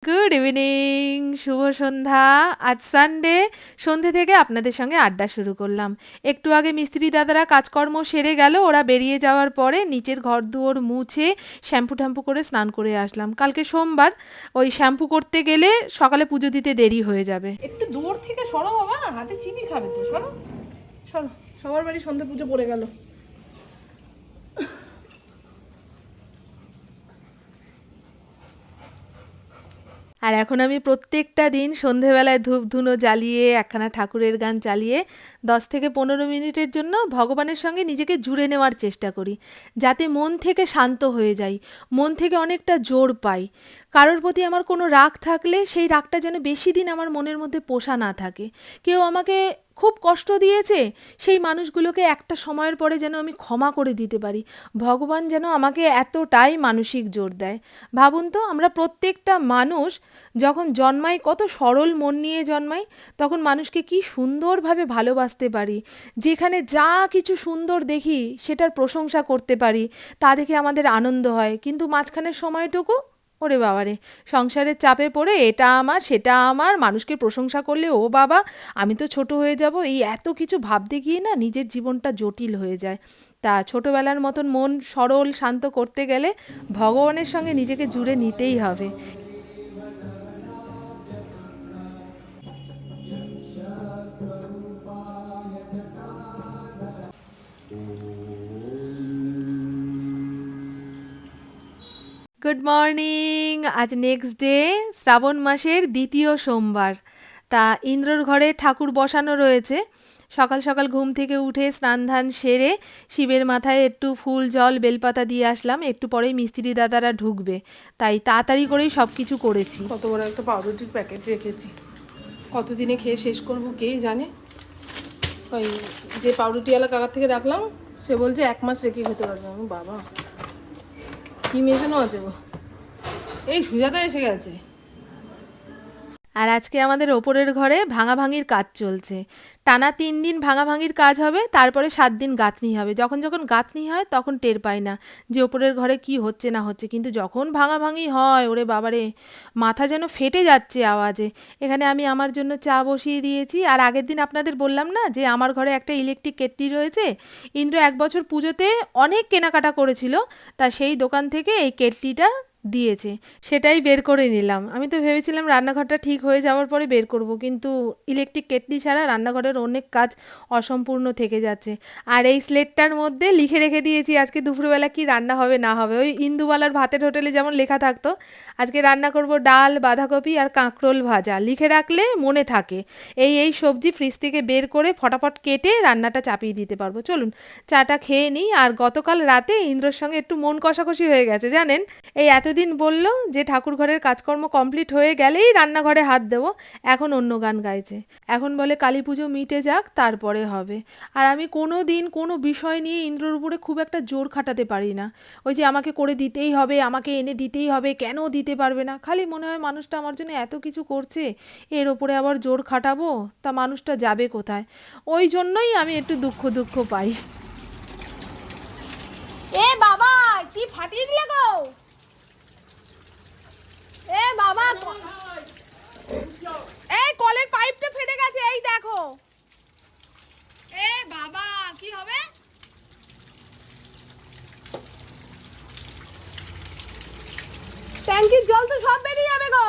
Good evening, শুভ সন্ধ্যা। আজ Sunday, সন্ধে থেকে আপনাদের সঙ্গে আড্ডা শুরু করলাম। একটু আগে মিস্ত্রি দাদারা কাজকর্ম সেরে গেল, ওরা বেরিয়ে যাওয়ার পরে নিচের ঘর দুয়ার মুছে শ্যাম্পু ট্যাম্পু করে স্নান করে আসলাম। কালকে সোমবার, ওই শ্যাম্পু করতে গেলে সকালে পুজো দিতে দেরি হয়ে যাবে। একটু দূর থেকে সরো বাবা, হাতে চিনি খাবে তো। সরো সরো, সবার বাড়ি সন্ধে পুজো পড়ে গেল। আর এখন আমি প্রত্যেকটা দিন সন্ধেবেলায় ধূপ ধুনো জ্বালিয়ে একখানা ঠাকুরের গান চালিয়ে 10 থেকে 15 মিনিটের জন্য ভগবানের সঙ্গে নিজেকে জুড়ে নেওয়ার চেষ্টা করি, যাতে মন থেকে শান্ত হয়ে যাই, মন থেকে অনেকটা জোর পাই। কারোর প্রতি আমার কোনো রাগ থাকলে সেই রাগটা যেন বেশি দিন আমার মনের মধ্যে পোষা না থাকে। কেউ আমাকে খুব কষ্ট দিয়েছে, সেই মানুষগুলোকে একটা সময়ের পরে যেন আমি ক্ষমা করে দিতে পারি। ভগবান যেন আমাকে এতটাই মানসিক জোর দেয়। ভাবুন তো, আমরা প্রত্যেকটা মানুষ যখন জন্মাই কত সরল মন নিয়ে জন্মাই, তখন মানুষকে কি সুন্দরভাবে ভালোবাসতে পারি। যেখানে যা কিছু সুন্দর দেখি সেটার প্রশংসা করতে পারি, তা দেখে আমাদের আনন্দ হয়। কিন্তু মাঝখানের সময়টুকু, ওরে বাবারে, সংসারের চাপে পড়ে এটা আমার সেটা আমার, মানুষকে প্রশংসা করলে ও বাবা আমি তো ছোট হয়ে যাব, এই এত কিছু ভাবতে গিয়ে না নিজের জীবনটা জটিল হয়ে যায়। তা ছোটবেলার মতন মন সরল শান্ত করতে গেলে ভগবানের সঙ্গে নিজেকে জুড়ে নিতেই হবে। Good morning. আজ নেক্সট ডে, শ্রাবণ মাসের দ্বিতীয় সোমবার। তা ইন্দ্রর ঘরে ঠাকুর বসানো রয়েছে। সকাল সকাল ঘুম থেকে উঠে স্নান ধান সেরে শিবের মাথায় একটু ফুল জল বেলপাতা দিয়ে আসলাম। একটু পরেই মিস্ত্রি দাদারা ঢুকবে, তাই তাড়াতাড়ি করেই সব কিছু করেছি। কত বড় একটা পাউরুটির প্যাকেট রেখেছি, কতদিনে খেয়ে শেষ করবো কে জানে। ওই যে পাউরুটিওয়ালা কাকার থেকে রাখলাম, সে বলছে 1 মাস রেখে খেতে পারবে। আমি বাবা, কি মেশানো আছে গো। এই সুজাতা এসে গেছে। আর আজকে আমাদের ওপরের ঘরে ভাঙাভাঙির কাজ চলছে। টানা 3 দিন ভাঙাভাঙির কাজ হবে, তারপরে 7 দিন গাঁথনি হবে। যখন যখন গাঁথনি হয় তখন টের পাই না যে ওপরের ঘরে কি হচ্ছে না হচ্ছে, কিন্তু যখন ভাঙাভাঙি হয়, ওরে বাবারে, মাথা যেন ফেটে যাচ্ছে আওয়াজে। এখানে আমি আমার জন্য চা বসিয়ে দিয়েছি। আর আগের দিন আপনাদের বললাম না যে আমার ঘরে একটা ইলেকট্রিক কেটলি রয়েছে। ইন্দ্র 1 বছর পুজোতে অনেক কেনাকাটা করেছিল, তা সেই দোকান থেকে এই কেটলিটা দিয়েছে, সেটাই বের করে নিলাম। আমি তো ভেবেছিলাম রান্নাঘরটা ঠিক হয়ে যাওয়ার পরে বের করব, কিন্তু ইলেকট্রিক কেটলি ছাড়া রান্নাঘরের অনেক কাজ অসম্পূর্ণ থেকে যাচ্ছে। আর এই স্লেটটার মধ্যে লিখে রেখে দিয়েছি আজকে দুপুরবেলা কি রান্না হবে না হবে। ওই ইন্দুবালার ভাতের হোটেলে যেমন লেখা থাকতো, আজকে রান্না করব ডাল, বাঁধাকপি আর কাঁকরোল ভাজা, লিখে রাখলে মনে থাকে। এই সবজি ফ্রিজ থেকে বের করে ফটাফট কেটে রান্নাটা চাপিয়ে দিতে পারবো। চলুন চাটা খেয়ে নিই। আর গতকাল রাতে ইন্দ্রর সঙ্গে একটু মন কষাকষি হয়ে গেছে জানেন। এই এতদিন বলল যে ঠাকুর ঘরের কাজকর্ম কমপ্লিট হয়ে গেলেই রান্নাঘরে হাত দেবো, এখন অন্য গান গাইছে। এখন বলে কালী পুজো মিটে যাক তারপরে হবে। আর আমি কোনো দিন কোনো বিষয় নিয়ে ইন্দ্রর উপরে খুব একটা জোর খাটাতে পারি না। ওই যে আমাকে করে দিতেই হবে, আমাকে এনে দিতেই হবে, কেন দিতে পারবে না। খালি মনে হয় মানুষটা আমার জন্য এত কিছু করছে, এর ওপরে আবার জোর খাটাবো, তা মানুষটা যাবে কোথায়। ওই জন্যই আমি একটু দুঃখ দুঃখ পাই। এ বাবা, কি ফাটিয়ে দিলে গো। এ বাবা, এই কলের পাইপটা ফেটে গেছে, এই দেখো। এ বাবা, কি হবে। ট্যাঙ্কির জল তো সব বেরিয়ে যাবে গো।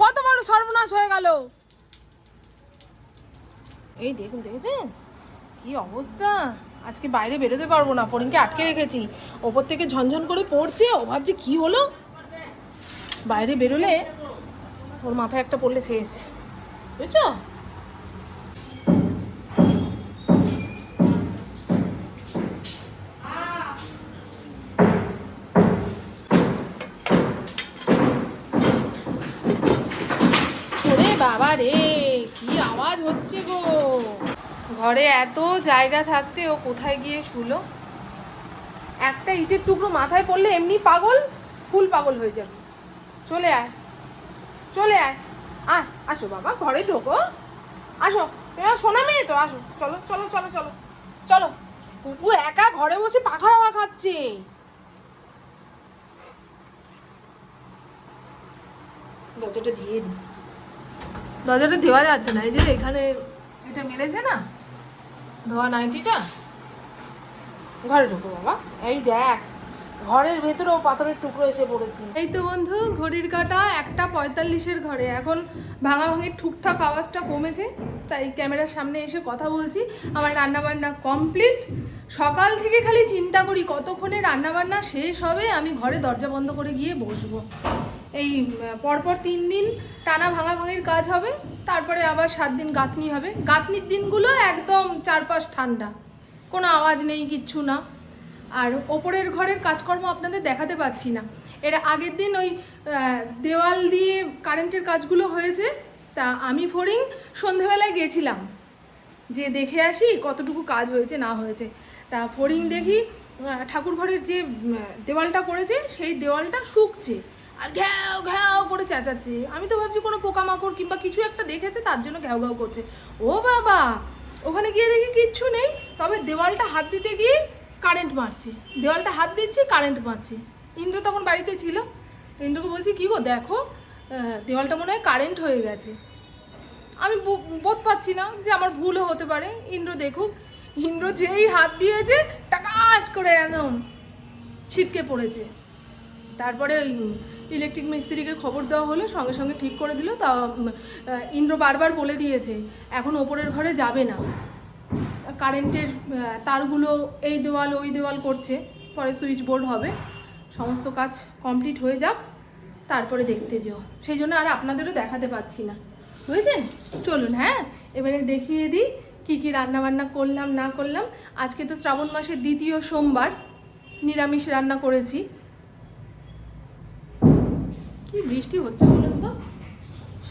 কত বড় সর্বনাশ হয়ে গেল। এই দেখুন, দেখেছেন কি অবস্থা। আজকে বাইরে বেরোতে পারবো না, ফড়িংকে আটকে রেখেছি। ওপর থেকে ঝনঝন করে পড়ছে, ও ভাবছে কি হলো। বাইরে বেরোলে ওর মাথায় একটা পড়লে শেষ, বুঝছো। ওরে বাবা রে, কি আওয়াজ হচ্ছে গো। ঘরে এত জায়গা থাকতে ও কোথায় গিয়ে শুলো। একটা ইটের টুকরো মাথায় পড়লে এমনি পাগল, ফুল পাগল হয়ে যাবে। চলে আয়, চলে আয়। আসো বাবা, ঘরে ঢোকো। আসো, তোমার শোনা মেয়ে তো, আসো, চলো চলো চলো চলো চলো। পুপু একা ঘরে বসে পাখা হাওয়া খাচ্ছে। দরজাটা দিয়ে দিই, দরজাটা দেওয়া যাচ্ছে না, এই যে এখানে এটা মেলেছে না ধোয়া নাইটিটা। ঘরে ঢুকো বাবা, এই দেখ ঘরের ভেতরেও পাথরের টুকরো এসে পড়েছে। এই তো বন্ধু, ঘড়ির কাঁটা 1:45 ঘরে। এখন ভাঙাভাঙির ঠুকঠাক আওয়াজটা কমেছে, তাই ক্যামেরার সামনে এসে কথা বলছি। আমার রান্নাবান্না কমপ্লিট। সকাল থেকে খালি চিন্তা করি কতক্ষণে রান্নাবান্না শেষ হবে, আমি ঘরে দরজা বন্ধ করে গিয়ে বসবো। এই পরপর 3 দিন টানা ভাঙাভাঙির কাজ হবে, তারপরে আবার 7 দিন গাঁথনি হবে। গাঁথনির দিনগুলো একদম চারপাশ ঠান্ডা, কোনো আওয়াজ নেই, কিচ্ছু না। আর ওপরের ঘরের কাজকর্ম আপনাদের দেখাতে পাচ্ছি না। এর আগের দিন ওই দেওয়াল দিয়ে কারেন্টের কাজগুলো হয়েছে, তা আমি ফড়িং সন্ধেবেলায় গেছিলাম যে দেখে আসি কতটুকু কাজ হয়েছে না হয়েছে। তা ফড়িং দেখি ঠাকুর ঘরের যে দেওয়ালটা করেছে সেই দেওয়ালটা শুকছে আর ঘ্যাও ঘ্যাও করে চেঁচাচ্ছে। আমি তো ভাবছি কোনো পোকামাকড় কিংবা কিছু একটা দেখেছে, তার জন্য ঘ্যাও ঘ্যাও করছে। ও বাবা, ওখানে গিয়ে দেখি কিচ্ছু নেই, তবে দেওয়ালটা হাত দিতে গিয়ে কারেন্ট মারছে। দেওয়ালটা হাত দিচ্ছি, কারেন্ট মারছে। ইন্দ্র তখন বাড়িতে ছিল, ইন্দ্রকে বলছি কী গো দেখো, দেওয়ালটা মনে হয় কারেন্ট হয়ে গেছে। আমি বোধ পাচ্ছি না যে আমার ভুলও হতে পারে। ইন্দ্র দেখুক, ইন্দ্র যেই হাত দিয়েছে টাকাস করে একদম ছিটকে পড়েছে। তারপরে ওই ইলেকট্রিক মিস্ত্রিকে খবর দেওয়া হলো, সঙ্গে সঙ্গে ঠিক করে দিল। তা ইন্দ্র বারবার বলে দিয়েছে এখন ওপরের ঘরে যাবে না, কারেন্টের তারগুলো এই দেওয়াল ওই দেওয়াল করছে, পরে সুইচ বোর্ড হবে, সমস্ত কাজ কমপ্লিট হয়ে যাক তারপরে দেখতে যেও। সেই জন্য আর আপনাদেরও দেখাতে পাচ্ছি না, বুঝেছেন? চলুন হ্যাঁ, এবারে দেখিয়ে দিই কী কী রান্নাবান্না করলাম না করলাম। আজকে তো শ্রাবণ মাসের 2য় সোমবার, নিরামিষ রান্না করেছি। কি বৃষ্টি হচ্ছে বলুন তো,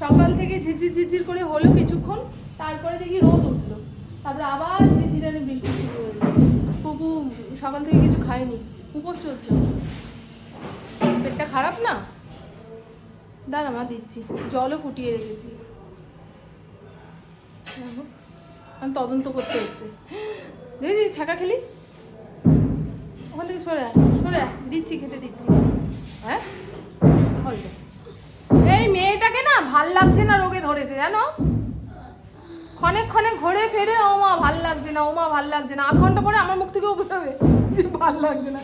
সকাল থেকে ঝিরঝির ঝিরঝির করে হলো কিছুক্ষণ, তারপরে দেখি রোদ উঠলো, তারপরে আবার ঝিরঝিরানি বৃষ্টি শুরু হলো। পুপু সকাল থেকে কিছু খায়নি, উপোস চলছে, পেটটা খারাপ না। দাঁড়া মা দিচ্ছি, জলও ফুটিয়ে রেখেছি। আমি তদন্ত করতে এসছে, দেখেছি ছাকা খেলি, ওখান থেকে সরে সরে দিচ্ছি, খেতে দিচ্ছি। হ্যাঁ অল্প, এই মেয়েটাকে না ভাল লাগছে না, রোগে ধরেছে জানো, ক্ষণেক ক্ষণে ঘোরে ফেরে, ও মা ভাল লাগছে না, ও মা ভাল লাগছে না, 8 ঘন্টা পরে আমার মুখ থেকেও বেরোবে ভাল লাগছে না,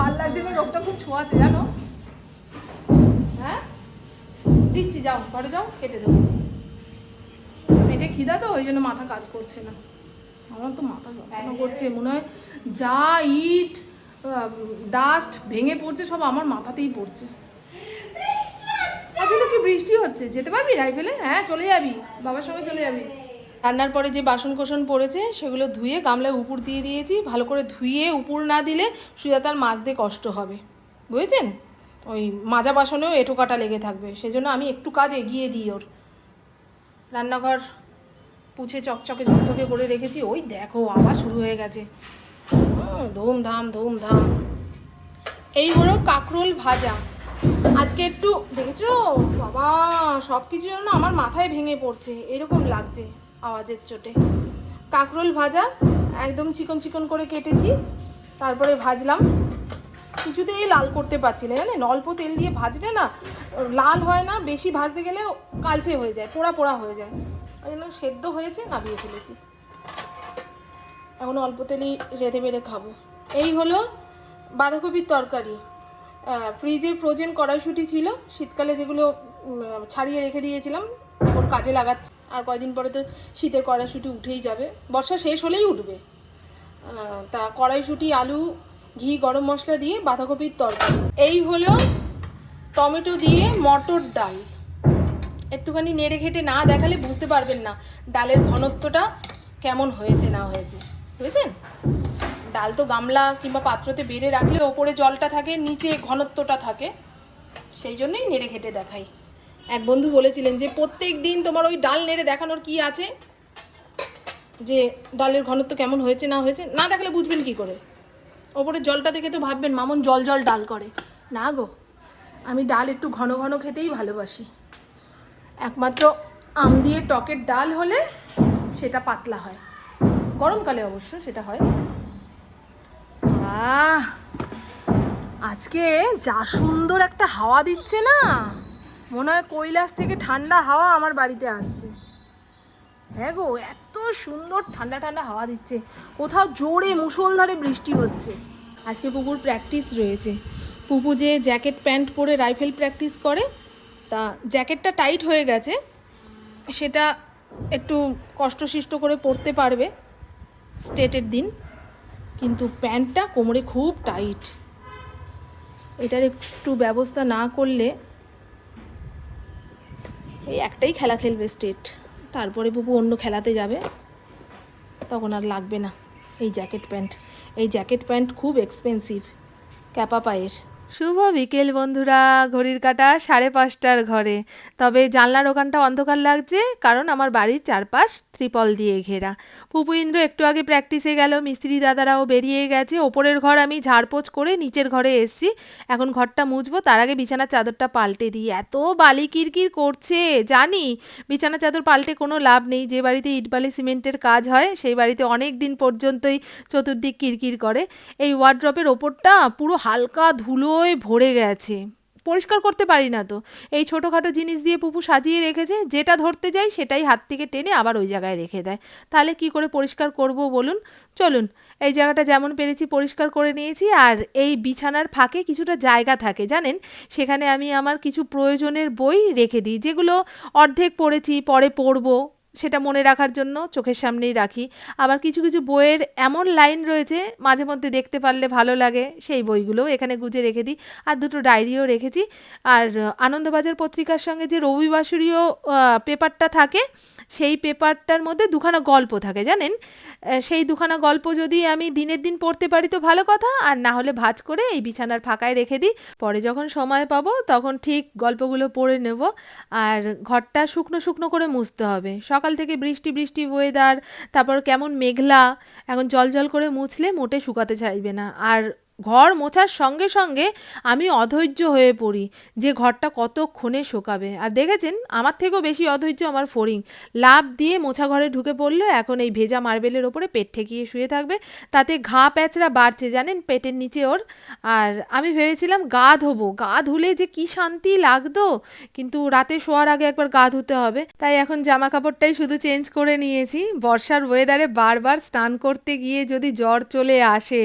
ভাল লাগছে না, রোগটা খুব ছোঁয়াছে জানো। হ্যাঁ দিচ্ছি, যাও ঘরে যাও, কেটে দেবো। পেটে খিদা তো, ওই জন্য মাথা কাজ করছে না। আমার তো মাথা যন্ত্রণা করছে, মনে হয় যা ইট ডাস্ট ভেঙে পড়ছে সব আমার মাথাতেই পড়ছে। আচ্ছা তো কি বৃষ্টি হচ্ছে, যেতে পারবি রাইফেলে? হ্যাঁ চলে যাবি, বাবার সঙ্গে চলে যাবি। রান্নার পরে যে বাসন কোসন পড়েছে সেগুলো ধুয়ে গামলায় উপর দিয়ে দিয়েছি। ভালো করে ধুয়ে উপর না দিলে সুজাতার মাজতে কষ্ট হবে, বুঝেছেন? ওই মাজা বাসনেও এঁটো কাটা লেগে থাকবে, সেজন্য আমি একটু কাজ এগিয়ে দিই ওর। রান্নাঘর পুছে চকচকে ঝকঝকে করে রেখেছি। ওই দেখো আবার শুরু হয়ে গেছে, ধুমধাম ধুমধাম। এই হলো কাঁকরোল ভাজা। আজকে একটু দেখেছো বাবা, সব কিছু যেন আমার মাথায় ভেঙে পড়ছে এরকম লাগছে আওয়াজের চোটে। কাঁকরোল ভাজা একদম চিকন চিকন করে কেটেছি, তারপরে ভাজলাম। কিছুতেই লাল করতে পারছি না জানেন, অল্প তেল দিয়ে ভাজলে না লাল হয় না, বেশি ভাজতে গেলে কালচে হয়ে যায়, পোড়া পোড়া হয়ে যায়। ওই জন্য সেদ্ধ হয়েছে, নামিয়ে ফেলেছি। এখন অল্প তেলেই রেঁধে বেড়ে খাবো। এই হলো বাঁধাকপির তরকারি। ফ্রিজে ফ্রোজেন কড়াইশুঁটি ছিল, শীতকালে যেগুলো ছাড়িয়ে রেখে দিয়েছিলাম, এখন কাজে লাগাচ্ছি। আর কয়দিন পরে তো শীতের কড়াইশুঁটি উঠেই যাবে, বর্ষা শেষ হলেই উঠবে। তা কড়াইশুঁটি, আলু, ঘি, গরম মশলা দিয়ে বাঁধাকপির তরকারি। এই হলো টমেটো দিয়ে মটর ডাল। একটুখানি নেড়ে ঘেটে না দেখালে বুঝতে পারবেন না ডালের ঘনত্বটা কেমন হয়েছে না হয়েছে, বুঝেছেন? ডাল তো গামলা কিংবা পাত্রতে বেড়ে রাখলে ওপরে জলটা থাকে, নিচে ঘনত্বটা থাকে, সেই জন্যই নেড়ে ঘেটে দেখাই। এক বন্ধু বলেছিলেন যে প্রত্যেক দিন তোমার ওই ডাল নেড়ে দেখানোর কি আছে, যে ডালের ঘনত্ব কেমন হয়েছে না হয়েছে, না দেখালে বুঝবেন কি করে? ওপরে জলটা দেখে তো ভাববেন মামন জল জল ডাল করে। না গো, আমি ডাল একটু ঘন ঘন খেতেই ভালোবাসি। একমাত্র আম দিয়ে টকের ডাল হলে সেটা পাতলা হয়, গরমকালে অবশ্য সেটা হয়। আহ, আজকে যা সুন্দর একটা হাওয়া দিচ্ছে না, মনে হয় কৈলাস থেকে ঠান্ডা হাওয়া আমার বাড়িতে আসছে। হ্যাঁ গো, এত সুন্দর ঠান্ডা ঠান্ডা হাওয়া দিচ্ছে, কোথাও জোরে মুষলধারে বৃষ্টি হচ্ছে। আজকে পুপুর প্র্যাকটিস রয়েছে। পুপু যে জ্যাকেট প্যান্ট পরে রাইফেল প্র্যাকটিস করে, তা জ্যাকেটটা টাইট হয়ে গেছে, সেটা একটু কষ্টসিষ্ট করে পরতে পারবে স্টেটের দিন, কিন্তু প্যান্টটা কোমরে খুব টাইট। এটার একটু ব্যবস্থা না করলে, এই একটাই খেলা খেলবে স্টেট, তারপরে পুপু অন্য খেলাতে যাবে, তখন আর লাগবে না এই জ্যাকেট প্যান্ট। এই জ্যাকেট প্যান্ট খুব এক্সপেন্সিভ, ক্যাপা পায়ের। শুভ বিকেল বন্ধুরা, ঘড়ির কাঁটা 5:30টার ঘরে। তবে জানলার ওখানটা অন্ধকার লাগছে, কারণ আমার বাড়ির চারপাশ ত্রিপল দিয়ে ঘেরা। পুপু ইন্দ্র একটু আগে প্র্যাকটিসে গেল, মিস্ত্রি দাদারাও বেরিয়ে গেছে। ওপরের ঘর আমি ঝাড়পোছ করে নিচের ঘরে এসছি, এখন ঘরটা মুছবো, তার আগে বিছানার চাদরটা পাল্টে দিই। এত বালি কিরকির করছে জানি, বিছানার চাদর পাল্টে কোনো লাভ নেই। যে বাড়িতে ইটবালি সিমেন্টের কাজ হয় সেই বাড়িতে অনেক দিন পর্যন্তই চতুর্দিক কিরকির করে। এই ওয়ার্ড্রপের ওপরটা পুরো হালকা ধুলোয় ভরে গেছে, পরিষ্কার করতে পারি না তো। এই ছোটোখাটো জিনিস দিয়ে পুপু সাজিয়ে রেখেছে, যেটা ধরতে যাই সেটাই হাত থেকে টেনে আবার ওই জায়গায় রেখে দেয়। তাহলে কি করে পরিষ্কার করব বলুন? চলুন, এই জায়গাটা যেমন পেরেছি পরিষ্কার করে নিয়েছি। আর এই বিছানার ফাঁকে কিছুটা জায়গা থাকে জানেন, সেখানে আমি আমার কিছু প্রয়োজনের বই রেখে দিই, যেগুলো অর্ধেক পড়েছি, পরে পড়বো, সেটা মনে রাখার জন্য চোখের সামনেই রাখি। আবার কিছু কিছু বইয়ের এমন লাইন রয়েছে মাঝে মধ্যে দেখতে পারলে ভালো লাগে, সেই বইগুলোও এখানে গুজে রেখে দিই। আর দুটো ডায়েরিও রেখেছি। আর আনন্দবাজার পত্রিকার সঙ্গে যে রবিবাসরীয় পেপারটা থাকে, সেই পেপারটার মধ্যে দুখানা গল্প থাকে জানেন। সেই দুখানা গল্প যদি আমি দিনের দিন পড়তে পারি তো ভালো কথা, আর না হলে ভাঁজ করে এই বিছানার ফাঁকায় রেখে দিই। পরে যখন সময় পাবো তখন ঠিক গল্পগুলো পড়ে নেব। আর ঘরটা শুকনো শুকনো করে মুছতে হবে। সকাল থেকে বৃষ্টি বৃষ্টি ওয়েদার, তারপর কেমন মেঘলা, এখন জল জল করে মুছলে মোটে শুকাতে চাইবে না। আর ঘর মোছার সঙ্গে সঙ্গে আমি অধৈর্য হয়ে পড়ি যে ঘরটা কতক্ষণে শোকাবে। আর দেখেছেন, আমার থেকেও বেশি অধৈর্য আমার ফড়িং। লাফ দিয়ে মোছা ঘরে ঢুকে পড়লো, এখন এই ভেজা মার্বেলের ওপরে পেট ঠেকিয়ে শুয়ে থাকবে। তাতে ঘা প্যাচরা বাড়ছে জানেন পেটের নিচে ওর। আর আমি ভেবেছিলাম গা ধোবো, গা ধুলে যে কি শান্তি লাগতো, কিন্তু রাতে শোয়ার আগে একবার গা ধুতে হবে, তাই এখন জামা কাপড়টাই শুধু চেঞ্জ করে নিয়েছি। বর্ষার ওয়েদারে বারবার স্নান করতে গিয়ে যদি জ্বর চলে আসে,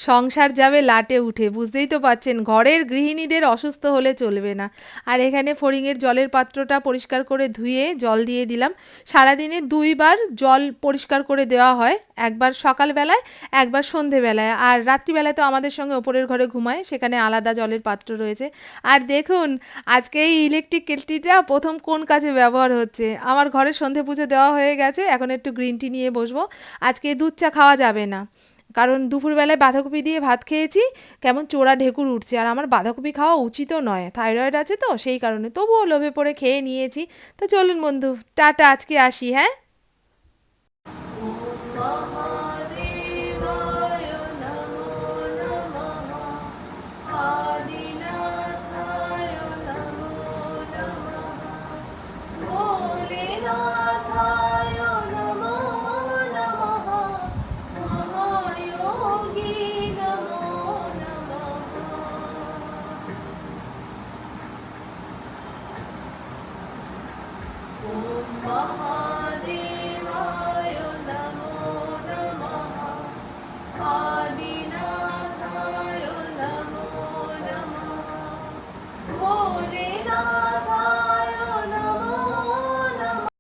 সংসার যাবে লাটে উঠে। বুঝতেই তো পাচ্ছেন, ঘরের গৃহিণীদের অসুস্থ হলে চলবে না। আর এখানে ফড়িংয়ের জলের পাত্রটা পরিষ্কার করে ধুয়ে জল দিয়ে দিলাম। সারাদিনে 2বার জল পরিষ্কার করে দেওয়া হয়, একবার সকালবেলায়, একবার সন্ধেবেলায়। আর রাত্রিবেলায় তো আমাদের সঙ্গে ওপরের ঘরে ঘুমায়, সেখানে আলাদা জলের পাত্র রয়েছে। আর দেখুন, আজকে এই ইলেকট্রিক কেটলিটা প্রথম কোন কাজে ব্যবহার হচ্ছে। আমার ঘরে সন্ধে পুজো দেওয়া হয়ে গেছে, এখন একটু গ্রিন টি নিয়ে বসবো। আজকে দুধ চা খাওয়া যাবে না, কারণ দুপুরবেলায় বাঁধাকপি দিয়ে ভাত খেয়েছি, কেমন চোরা ঢেকুর উঠছে। আর আমার বাঁধাকপি খাওয়া উচিতও নয়, থাইরয়েড আছে তো সেই কারণে, তবুও লোভে পড়ে খেয়ে নিয়েছি। তো চলুন বন্ধু, টাটা, আজকে আসি, হ্যাঁ।